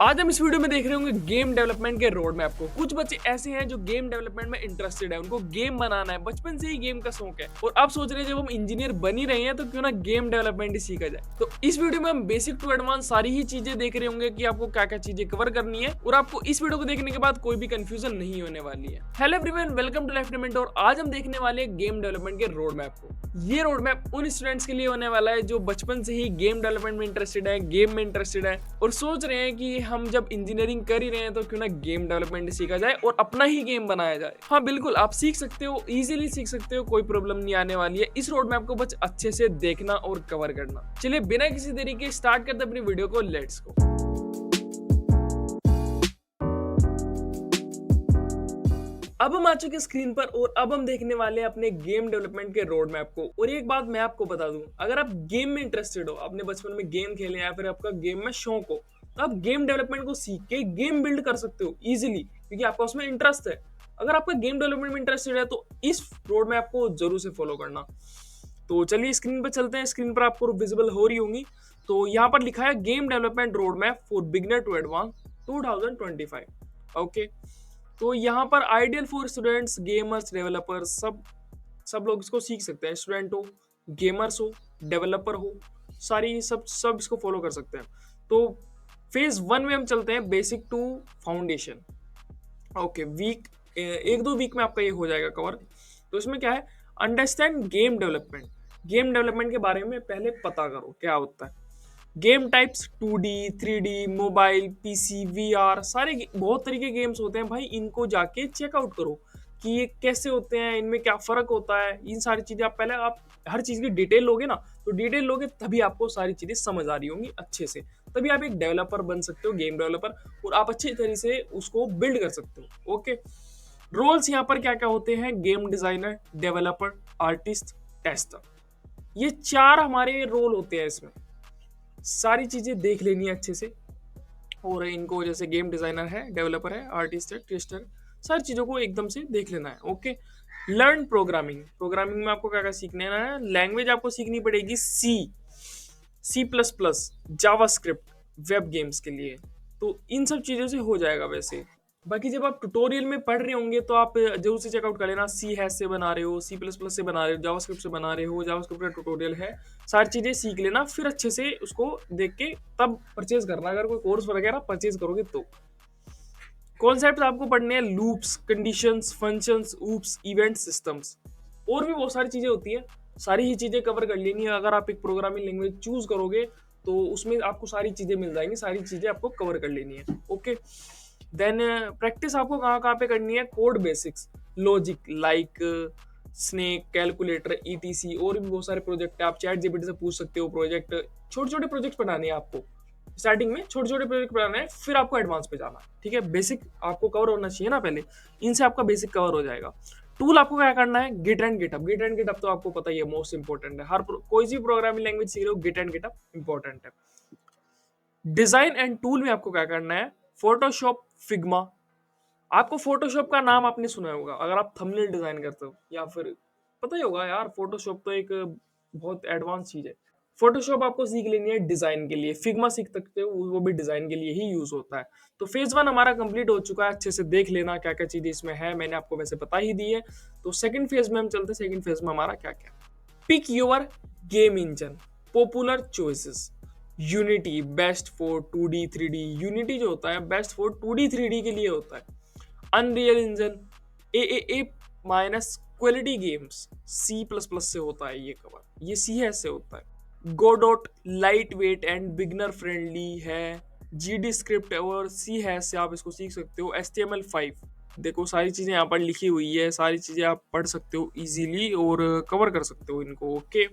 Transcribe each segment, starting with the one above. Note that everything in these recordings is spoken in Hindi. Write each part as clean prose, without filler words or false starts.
आज हम इस वीडियो में देख रहे होंगे गेम डेवलपमेंट के रोड मैप को। कुछ बच्चे ऐसे हैं जो गेम डेवलपमेंट में इंटरेस्टेड है, उनको गेम बनाना है, बचपन से ही गेम का शौक है और अब सोच रहे हैं जब हम इंजीनियर बन ही रहे हैं तो क्यों ना गेम डेवलपमेंट ही सीखा जाए। तो इस वीडियो में हम बेसिक टू एडवांस सारी ही चीजें देख रहे होंगे कि आपको क्या क्या चीजें कवर करनी है और आपको इस वीडियो को देखने के बाद कोई भी कंफ्यूजन नहीं होने वाली है। Hello everyone, welcome to life development और आज हम देखने वाले हैं गेम डेवलपमेंट के रोड मैप को। ये रोड मैप उन स्टूडेंट्स के लिए होने वाला है जो बचपन से ही गेम डेवलपमेंट में इंटरेस्टेड है, गेम में इंटरेस्टेड है और सोच रहे हैं कि हम जब इंजीनियरिंग कर ही रहे हैं तो क्यों ना गेम डेवलपमेंट सीखा जाए और अपना ही गेम बनाया जाए। हाँ बिल्कुल, आप सीख सकते हो, इजीली सीख सकते हो, कोई प्रॉब्लम नहीं आने वाली है। इस रोड मैप को बस अच्छे से देखना और कवर करना। चलिए बिना किसी देरी के स्टार्ट करते अपनी वीडियो को, लेट्स गो। अब हम आ चुके स्क्रीन पर और अब हम देखने वाले हैं अपने गेम डेवलपमेंट के रोड मैप को। और एक बात मैं आपको बता दूं, अगर आप गेम में इंटरेस्टेड हो, आपने बचपन में गेम खेले या फिर आपका गेम में शौक हो, तो आप गेम डेवलपमेंट को सीख के गेम बिल्ड कर सकते हो इजीली, क्योंकि आपका उसमें इंटरेस्ट है। अगर आपका गेम डेवलपमेंट में इंटरेस्टेड है तो इस रोड मैप को जरूर से फॉलो करना। तो चलिए स्क्रीन पर चलते हैं। स्क्रीन पर आपको विजिबल हो रही होंगी। तो यहाँ पर लिखा है game development road map for beginner to advance 2025। Okay, तो यहाँ पर ideal for students, gamers, developers, सब लोग इसको सीख सकते हैं। स्टूडेंट हो, गेमर्स हो, डेवलपर हो, सारी सब सब इसको फॉलो कर सकते हैं। तो फेज 1 में हम चलते हैं, basic to foundation. Okay, week 1-2 week में आपका ये हो जाएगा कवर। तो इसमें क्या है, understand game development. Game development के बारे में पहले पता करो क्या होता है। Game types 2D, 3D, mobile, PC, VR, सारे बहुत तरीके के गेम्स होते हैं भाई। इनको जाके चेकआउट करो कि ये कैसे होते हैं, इनमें क्या फर्क होता है। इन सारी चीजें आप हर चीज की डिटेल लोगे ना, तो डिटेल लोगे तभी आपको सारी चीजें समझ आ रही होंगी अच्छे से। तभी आप एक डेवलपर बन सकते हो, गेम डेवलपर, और आप अच्छी तरह से उसको बिल्ड कर सकते हो। ओके, रोल्स यहाँ पर क्या क्या होते हैं, game designer, developer, artist, tester, ये 4 हमारे रोल होते हैं। इसमें सारी चीजें देख लेनी है अच्छे से। और इनको जैसे गेम डिजाइनर है, डेवलपर है, आर्टिस्ट है, टेस्टर, सारी चीजों को एकदम से देख लेना है। Okay, learn programming. प्रोग्रामिंग में आपको क्या क्या सीखना है, लैंग्वेज आपको सीखनी पड़ेगी C++, जावास्क्रिप्ट, वेब गेम्स के लिए। तो इन सब चीज़ों से हो जाएगा वैसे। बाकी जब आप ट्यूटोरियल में पढ़ रहे होंगे तो आप जरूर से चेकआउट कर लेना, सी हैश से बना रहे हो, C++ से बना रहे हो, जावास्क्रिप्ट से बना रहे हो, जावास्क्रिप्ट का ट्यूटोरियल है। सारी चीज़ें सीख लेना, फिर अच्छे से उसको देख के तब परचेज करना। अगर कोई कोर्स वगैरह परचेज करोगे तो कॉन्सेप्ट आपको पढ़ने हैं, loops, conditions, functions, oops, event systems, और भी बहुत सारी चीज़ें होती है। सारी ही चीज़ें कवर कर लेनी है। अगर आप एक प्रोग्रामिंग लैंग्वेज चूज करोगे तो उसमें आपको सारी चीज़ें मिल जाएंगी, सारी चीज़ें आपको कवर कर लेनी है। ओके, देन प्रैक्टिस आपको कहाँ कहाँ पे करनी है, code basics, logic like snake, calculator, etc, और भी बहुत सारे प्रोजेक्ट है। आप चैट जीपीटी से पूछ सकते हो प्रोजेक्ट। छोटे छोटे प्रोजेक्ट बनाने हैं आपको, स्टार्टिंग में छोटे छोटे प्रोजेक्ट बनाना है, फिर आपको एडवांस पे जाना है। ठीक है, बेसिक आपको कवर होना चाहिए ना पहले, इनसे आपका बेसिक कवर हो जाएगा। टूल आपको क्या करना है, git and GitHub. Git and GitHub तो आपको पता ही है, मोस्ट इंपॉर्टेंट है। हर कोई सी प्रोग्रामिंग लैंग्वेज सीख रहे हो, गिट एंड गिटअप इंपॉर्टेंट है। डिजाइन एंड टूल में आपको क्या करना है, फोटोशॉप, फिग्मा। आपको फोटोशॉप का नाम आपने सुना होगा अगर आप थंबनेल डिजाइन करते हो, या फिर पता ही होगा यार, फोटोशॉप तो एक बहुत एडवांस चीज है। फोटोशॉप आपको सीख लेनी है डिजाइन के लिए। फिग्मा सीख सकते हो, वो भी डिजाइन के लिए ही यूज होता है। तो फेज 1 हमारा कंप्लीट हो चुका है। अच्छे से देख लेना क्या क्या चीजें इसमें है, मैंने आपको वैसे बता ही दी है। तो सेकंड फेज में हम चलते हैं। सेकंड फेज में हमारा क्या क्या, pick your game engine, popular choices. Unity best for 2D 3D। Unity जो होता है बेस्ट फॉर 2D 3D के लिए होता है। अनरियल इंजन, ए माइनस क्वालिटी गेम्स, C++ से होता है ये कवर, ये CS से होता है। Godot light weight and beginner friendly है। GD स्क्रिप्ट और C हैश से आप इसको सीख सकते हो। HTML5, देखो सारी चीज़ें यहाँ पर लिखी हुई है, सारी चीज़ें आप पढ़ सकते हो इजीली और कवर कर सकते हो इनको। ओके,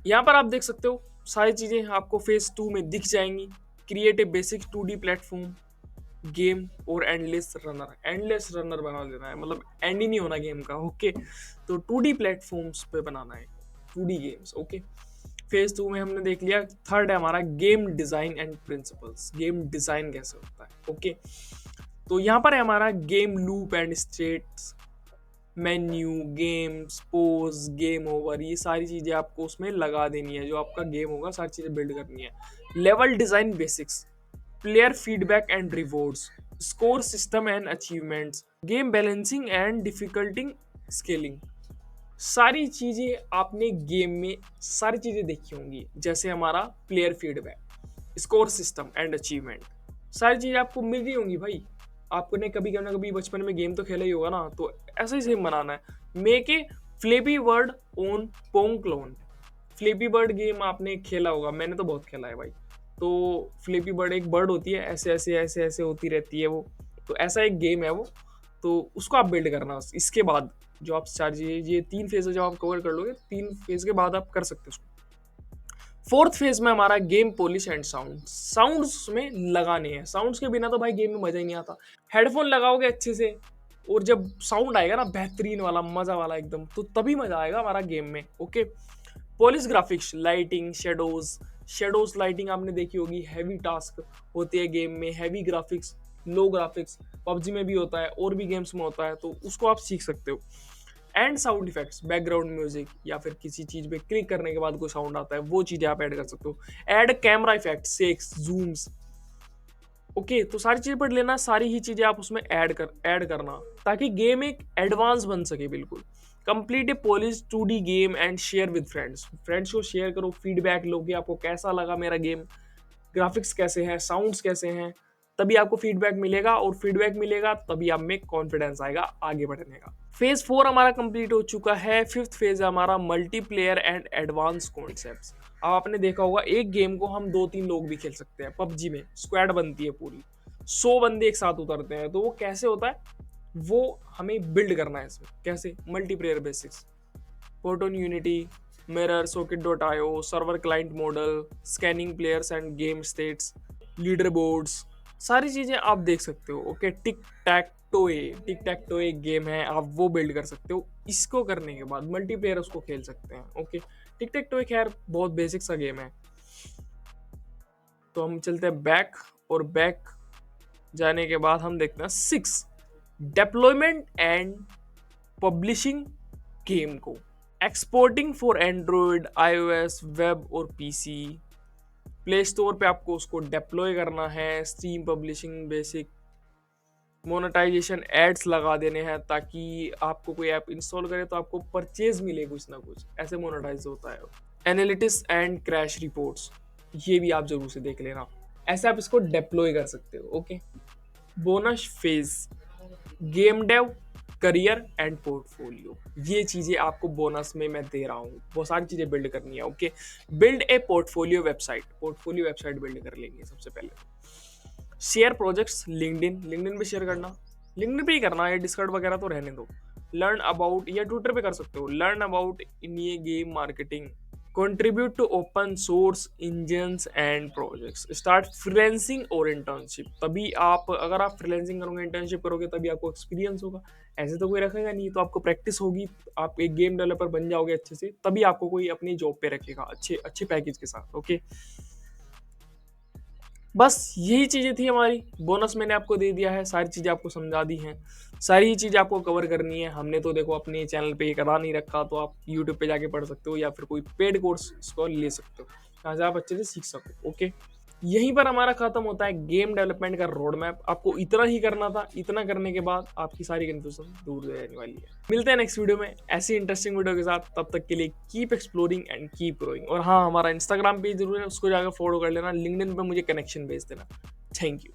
यहाँ पर आप देख सकते हो सारी चीज़ें आपको फेज 2 में दिख जाएंगी। Create a basic 2D platform game और एंडलेस रनर। एंडलेस रनर बना देना है, मतलब एंड ही नहीं होना गेम का। ओके, तो 2D प्लेटफॉर्म्स पे बनाना है 2D गेम्स। ओके, फेज 2 में हमने देख लिया। थर्ड है हमारा game design and principles. Game design कैसे होता है। ओके, तो यहाँ पर है हमारा game loop and states, menu, games, pose, game over, ये सारी चीज़ें आपको उसमें लगा देनी है। जो आपका गेम होगा सारी चीज़ें बिल्ड करनी है। Level design basics, player feedback and rewards, score system and achievements, game balancing and difficulty scaling. सारी चीजें आपने गेम में सारी चीजें देखी होंगी, जैसे हमारा player feedback, score system and achievement, सारी चीजें आपको मिल रही होंगी भाई। आपने कभी ना कभी बचपन में गेम तो खेला ही होगा ना, तो ऐसा ही सेम बनाना है। Make a Flappy word on Pong clone. Flappy Bird game आपने खेला होगा, मैंने तो बहुत खेला है भाई। तो फ्लेपी बर्ड एक बर्ड होती है, ऐसे ऐसे ऐसे ऐसे होती रहती है वो, तो ऐसा एक गेम है वो। तो उसको आप बिल्ड करना, इसके बाद जो आप चार ये 3 फेज जब आप कवर कर लोगे, 3 फेज के बाद आप कर सकते हो उसको। 4th फेज में हमारा game polish and sound. Sounds में लगाने हैं, साउंड्स के बिना तो भाई गेम में मजा ही नहीं आता। हेडफोन लगाओगे अच्छे से, और जब साउंड आएगा ना बेहतरीन वाला मजा वाला एकदम, तो तभी मजा आएगा हमारा गेम में। Okay, polish graphics, lighting, shadows lighting आपने देखी होगी, हैवी टास्क होते हैं गेम में, हैवी ग्राफिक्स, लो ग्राफिक्स पबजी में भी होता है और भी गेम्स में होता है, तो उसको आप सीख सकते हो। And sound effects, background music या फिर किसी चीज पे क्लिक करने के बाद कोई साउंड आता है, वो चीजें आप ऐड कर सकते हो। Add camera effect, shakes, Zooms. Okay, तो सारी चीजें पढ़ लेना, सारी ही चीजें आप उसमें ऐड करना, ताकि गेम एक एडवांस बन सके बिल्कुल। Complete A polish 2D game and share with friends. Friends को शेयर करो, फीडबैक लो कि आपको कैसा लगा मेरा गेम, ग्राफिक्स कैसे हैं, साउंड्स कैसे हैं, तभी आपको फीडबैक मिलेगा, और फीडबैक मिलेगा तभी आप में कॉन्फिडेंस आएगा आगे बढ़ने का। फेज 4 हमारा कंप्लीट हो चुका है। 5th फेज है हमारा मल्टीप्लेयर एंड एडवांस कॉन्सेप्ट्स। अब आपने देखा होगा एक गेम को हम 2-3 लोग भी खेल सकते हैं। पबजी में स्क्वाड बनती है पूरी, 100 बंदे एक साथ उतरते हैं। तो वो कैसे होता है, वो हमें बिल्ड करना है इसमें। कैसे? Multiplayer basics, photon unity, mirror, socket.io, server client model, scanning players end game states, leader boards, सारी चीजें आप देख सकते हो। ओके, टिक टैक टो एक गेम है, आप वो बिल्ड कर सकते हो। इसको करने के बाद मल्टीप्लेयर उसको खेल सकते हैं। ओके, टिक टैक टो खैर बहुत बेसिक सा गेम है। तो हम चलते हैं बैक, और बैक जाने के बाद हम देखते हैं 6 डेप्लॉयमेंट एंड पब्लिशिंग गेम को। Exporting for Android, iOS, web और पीसी। प्ले स्टोर पे आपको उसको डिप्लॉय करना है। Steam publishing basic, monetization, ads लगा देने हैं, ताकि आपको कोई ऐप इंस्टॉल करे तो आपको परचेज मिले कुछ ना कुछ, ऐसे मोनेटाइज होता है। एनालिटिक्स एंड क्रैश रिपोर्ट्स, ये भी आप जरूर से देख लेना, ऐसे आप इसको डिप्लॉय कर सकते हो। Okay, bonus phase, game dev, career and portfolio, ये चीजें आपको बोनस में मैं दे रहा हूँ। वो सारी चीजें बिल्ड करनी है। Okay, build a portfolio website, portfolio website build कर लेंगे सबसे पहले। शेयर प्रोजेक्ट्स, लिंक्डइन पे शेयर करना, लिंक्डइन पे ही करना है, डिस्कॉर्ड वगैरह तो रहने दो। लर्न अबाउट, या ट्विटर पे कर सकते हो, लर्न अबाउट इन ये game marketing, contribute to open source engines and projects, start freelancing और internship। तभी आप, अगर आप फ्रीलांसिंग करोगे, इंटर्नशिप करोगे, तभी आपको एक्सपीरियंस होगा। ऐसे तो कोई रखेगा नहीं, तो आपको प्रैक्टिस होगी, आप एक गेम डेवलपर बन जाओगे अच्छे से, तभी आपको कोई अपनी जॉब पे रखेगा अच्छे अच्छे पैकेज के साथ। ओके, बस यही चीज़ें थी हमारी। बोनस मैंने आपको दे दिया है, सारी चीज़ें आपको समझा दी हैं, सारी ही चीज़ें आपको कवर करनी है। हमने तो देखो अपने चैनल पे ये करा नहीं रखा, तो आप यूट्यूब पे जाके पढ़ सकते हो, या फिर कोई पेड कोर्स इसको ले सकते हो, जहाँ से आप अच्छे से सीख सको। ओके, यहीं पर हमारा खत्म होता है गेम डेवलपमेंट का रोड मैप। आपको इतना ही करना था, इतना करने के बाद आपकी सारी कंफ्यूजन दूर हो जाने वाली है। मिलते हैं नेक्स्ट वीडियो में ऐसी इंटरेस्टिंग वीडियो के साथ। तब तक के लिए keep exploring and keep growing. और हाँ, हमारा इंस्टाग्राम पेज जरूर है, उसको जाकर फॉलो कर लेना। लिंक्डइन पे मुझे कनेक्शन भेज देना। Thank you.